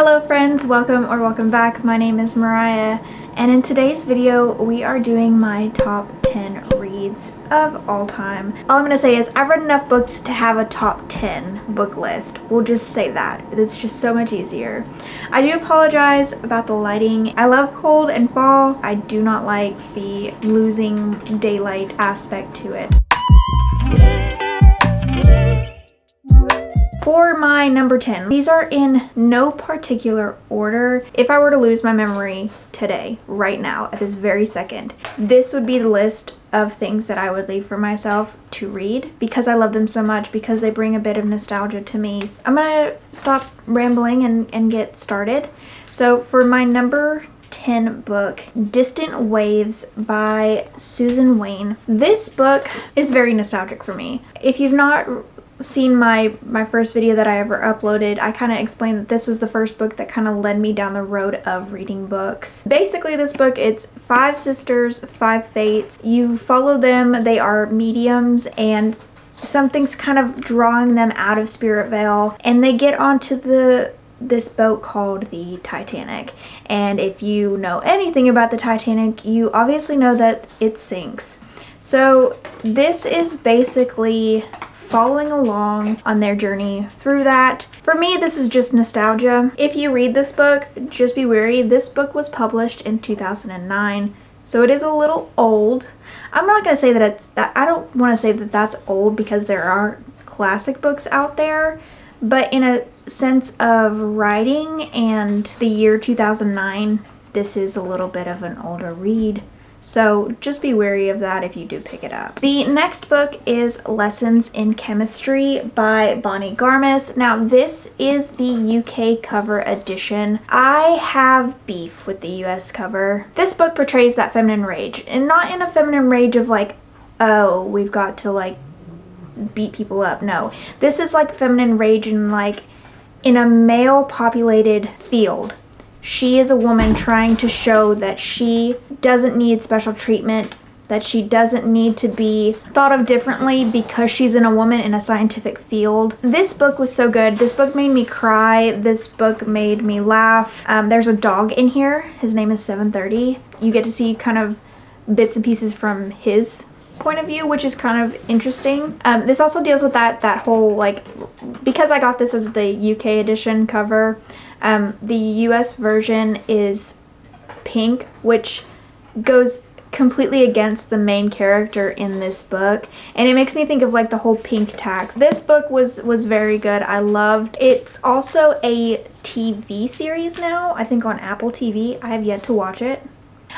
Hello friends, welcome back. My name is Mariah, and in today's video we are doing my top 10 reads of all time. All I'm going to say is I've read enough books to have a top 10 book list. We'll just say that. It's just so much easier. I do apologize about the lighting. I love cold and fall. I do not like the losing daylight aspect to it. For my number 10, these are in no particular order. If I were to lose my memory today, right now, at this very second, this would be the list of things that I would leave for myself to read because I love them so much, because they bring a bit of nostalgia to me. So I'm gonna stop rambling and get started. So for my number 10 book, Distant Waves by Susan Wayne. This book is very nostalgic for me. If you've not seen my first video that I ever uploaded, I kind of explained that this was the first book that kind of led me down the road of reading books. Basically, this book, it's 5 sisters, 5 fates. You follow them. They are mediums, and something's kind of drawing them out of Spirit Vale, and they get onto this boat called the Titanic. And if you know anything about the Titanic, you obviously know that it sinks. So this is basically following along on their journey through that. For me, this is just nostalgia. If you read this book, just be wary. This book was published in 2009, so it is a little old. I'm not going to say that I don't want to say that that's old, because there are classic books out there, but in a sense of writing and the year 2009, this is a little bit of an older read. So just be wary of that if you do pick it up. The next book is Lessons in Chemistry by Bonnie Garmus. Now this is the UK cover edition. I have beef with the US cover. This book portrays that feminine rage, and not in a feminine rage of like, oh, we've got to like beat people up. No, this is like feminine rage in like in a male populated field. She is a woman trying to show that she doesn't need special treatment, that she doesn't need to be thought of differently because she's a woman in a scientific field. This book was so good. This book made me cry. This book made me laugh. There's a dog in here. His name is 730. You get to see kind of bits and pieces from his point of view, which is kind of interesting. This also deals with that whole, like, because I got this as the UK edition cover, the US version is pink, which goes completely against the main character in this book, and it makes me think of like the whole pink tax. This book was very good. I loved it. It's also a TV series now, I think on Apple TV. I have yet to watch it.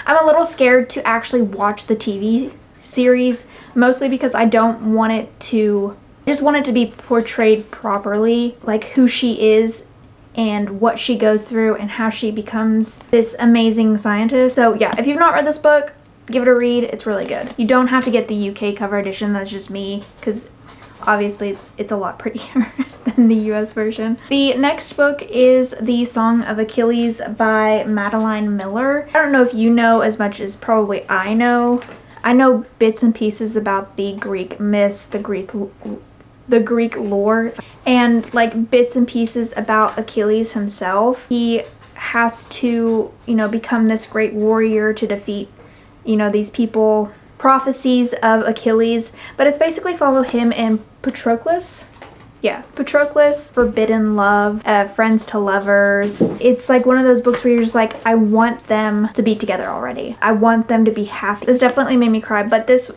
I'm a little scared to actually watch the TV series, mostly because I don't want it to, I just want it to be portrayed properly, like who she is and what she goes through and how she becomes this amazing scientist. So yeah, if you've not read this book, give it a read. It's really good. You don't have to get the UK cover edition. That's just me, because obviously it's a lot prettier than the US version. The next book is The Song of Achilles by Madeline Miller. I don't know if you know as much as probably I know. I know bits and pieces about the Greek myths, the Greek lore, and like bits and pieces about Achilles himself. He has to, become this great warrior to defeat, these people, prophecies of Achilles, but it's basically follow him and Patroclus. Yeah, Patroclus, Forbidden Love, Friends to Lovers. It's like one of those books where you're just like, I want them to be together already. I want them to be happy. This definitely made me cry, but this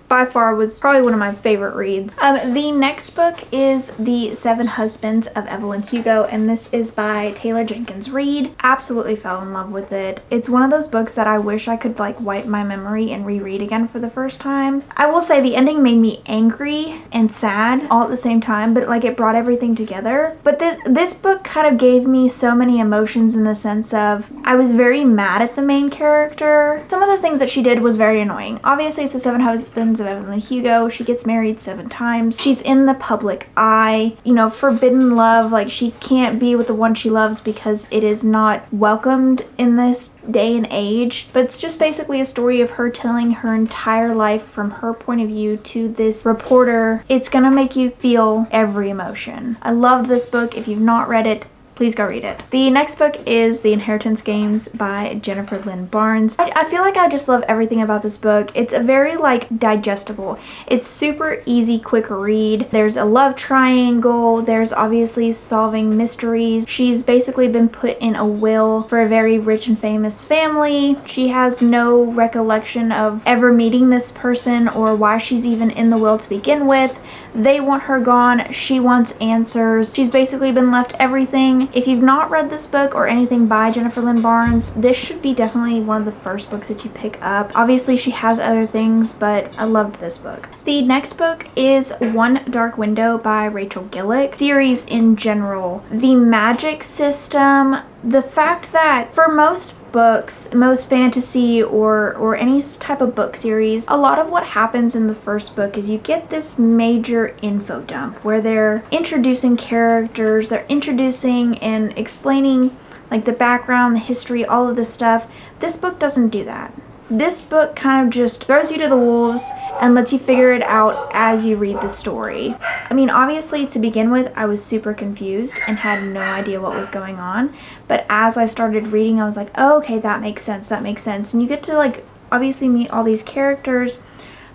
by far was probably one of my favorite reads. The next book is The 7 Husbands of Evelyn Hugo, and this is by Taylor Jenkins Reid. Absolutely fell in love with it. It's one of those books that I wish I could like wipe my memory and reread again for the first time. I will say the ending made me angry and sad all at the same time, but like it brought everything together. But this book kind of gave me so many emotions, in the sense of I was very mad at the main character. Some of the things that she did was very annoying. Obviously it's the 7 Husbands of Evelyn Hugo. She gets married 7 times. She's in the public eye. Forbidden love, like she can't be with the one she loves because it is not welcomed in this day and age. But it's just basically a story of her telling her entire life from her point of view to this reporter. It's gonna make you feel every emotion. I loved this book. If you've not read it, please go read it. The next book is The Inheritance Games by Jennifer Lynn Barnes. I feel like I just love everything about this book. It's a very like digestible. It's super easy, quick read. There's a love triangle. There's obviously solving mysteries. She's basically been put in a will for a very rich and famous family. She has no recollection of ever meeting this person or why she's even in the will to begin with. They want her gone. She wants answers. She's basically been left everything. If you've not read this book or anything by Jennifer Lynn Barnes, this should be definitely one of the first books that you pick up. Obviously, she has other things, but I loved this book. The next book is One Dark Window by Rachel Gillick. Series in general, the magic system, the fact that for most books, most fantasy or any type of book series, a lot of what happens in the first book is you get this major info dump where they're introducing characters, they're introducing and explaining like the background, the history, all of this stuff. This book doesn't do that. This book kind of just throws you to the wolves and lets you figure it out as you read the story. I mean, obviously to begin with, I was super confused and had no idea what was going on. But as I started reading, I was like, oh, okay, that makes sense, that makes sense. And you get to like obviously meet all these characters,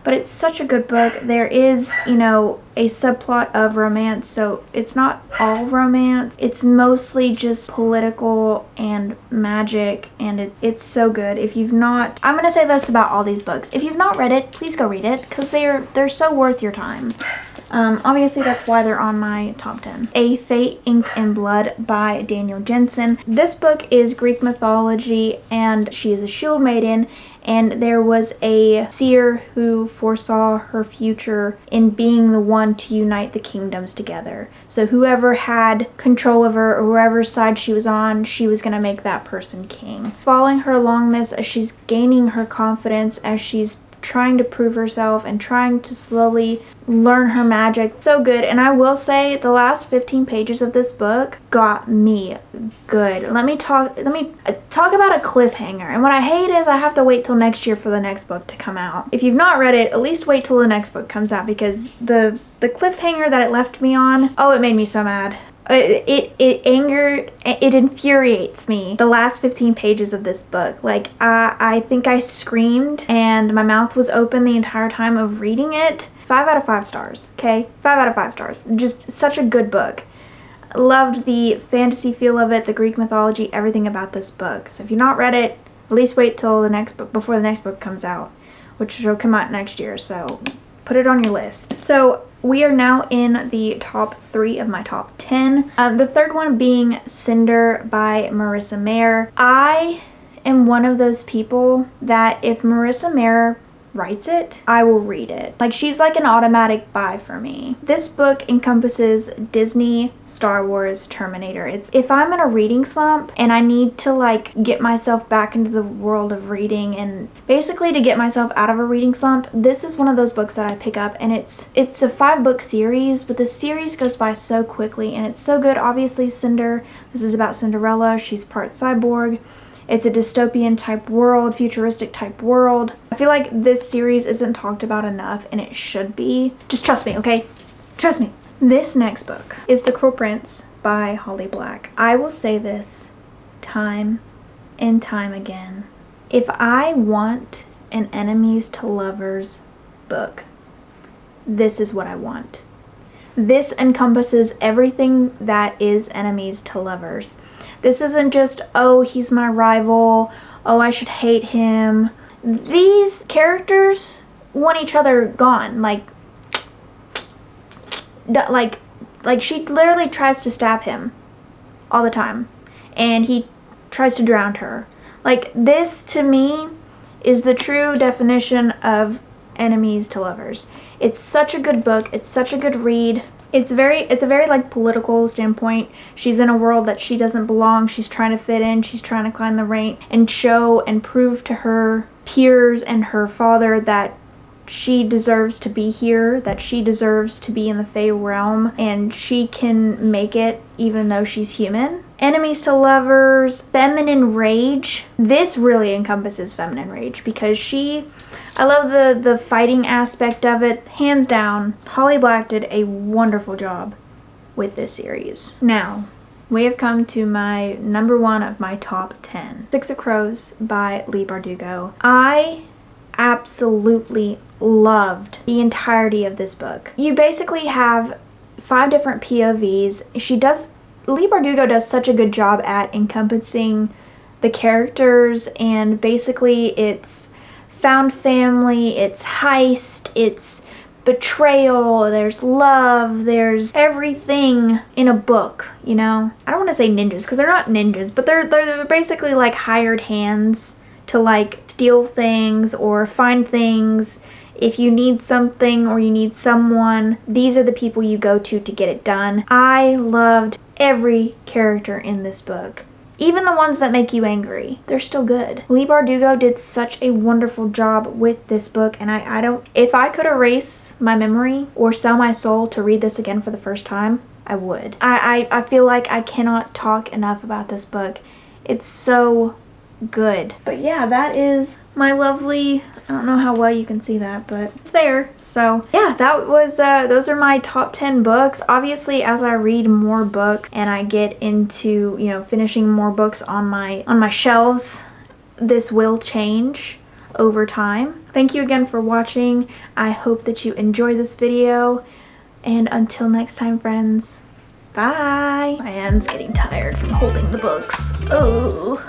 but it's such a good book. There is, you know, a subplot of romance, so it's not all romance. It's mostly just political and magic, and it's so good. If you've not, I'm gonna say this about all these books. If you've not read it, please go read it, because they're so worth your time. Obviously that's why they're on my top 10. A Fate Inked in Blood by Daniel Jensen. This book is Greek mythology, and she is a shield maiden, and there was a seer who foresaw her future in being the one to unite the kingdoms together. So whoever had control of her or whoever side she was on, she was going to make that person king. Following her along this as she's gaining her confidence, as she's trying to prove herself and trying to slowly learn her magic. So good. And I will say the last 15 pages of this book got me good. Let me talk about a cliffhanger. And what I hate is I have to wait till next year for the next book to come out. If you've not read it, at least wait till the next book comes out, because the cliffhanger that it left me on, oh, it made me so mad. It infuriates me, the last 15 pages of this book. Like, I think I screamed and my mouth was open the entire time of reading it. 5 out of 5 stars, okay? 5 out of 5 stars. Just such a good book. Loved the fantasy feel of it, the Greek mythology, everything about this book. So if you've not read it, at least wait till the next book, before the next book comes out, which will come out next year. So put it on your list. So we are now in the top 3 of my top 10. The third one being Cinder by Marissa Mayer. I am one of those people that if Marissa Mayer writes it, I will read it. Like, she's like an automatic buy for me. This book encompasses Disney, Star Wars, Terminator. It's if I'm in a reading slump and I need to like get myself back into the world of reading and basically to get myself out of a reading slump, this is one of those books that I pick up. And it's a 5-book series, but the series goes by so quickly and it's so good. Obviously Cinder, this is about Cinderella. She's part cyborg. It's a dystopian type world, futuristic type world. I feel like this series isn't talked about enough, and it should be. Just trust me, okay? Trust me. This next book is The Cruel Prince by Holly Black. I will say this time and time again. If I want an enemies to lovers book, this is what I want. This encompasses everything that is enemies to lovers. This isn't just, oh, he's my rival, oh, I should hate him. These characters want each other gone. Like she literally tries to stab him all the time, and he tries to drown her. Like, this to me is the true definition of enemies to lovers. It's such a good book. It's such a good read. It's a very like political standpoint. She's in a world that she doesn't belong. She's trying to fit in. She's trying to climb the rank and show and prove to her peers and her father that she deserves to be here, that she deserves to be in the Fae realm, and she can make it even though she's human. Enemies to lovers, feminine rage. This really encompasses feminine rage because I love the fighting aspect of it. Hands down, Holly Black did a wonderful job with this series. Now, we have come to my number 1 of my top 10. Six of Crows by Leigh Bardugo. I absolutely loved the entirety of this book. You basically have 5 different POVs. Leigh Bardugo does such a good job at encompassing the characters, and basically it's found family, it's heist, it's betrayal, there's love, there's everything in a book, you know? I don't want to say ninjas because they're not ninjas, but they're basically like hired hands to like steal things or find things. If you need something or you need someone, these are the people you go to get it done. I loved every character in this book. Even the ones that make you angry, they're still good. Leigh Bardugo did such a wonderful job with this book, and if I could erase my memory or sell my soul to read this again for the first time, I would. I feel like I cannot talk enough about this book. It's so good. But yeah, that is my lovely, I don't know how well you can see that, but it's there. So yeah, that was those are my top 10 books. Obviously, as I read more books and I get into, you know, finishing more books on my shelves, this will change over time. Thank you again for watching. I hope that you enjoyed this video, and until next time, friends, bye. My hand's getting tired from holding the books. Oh.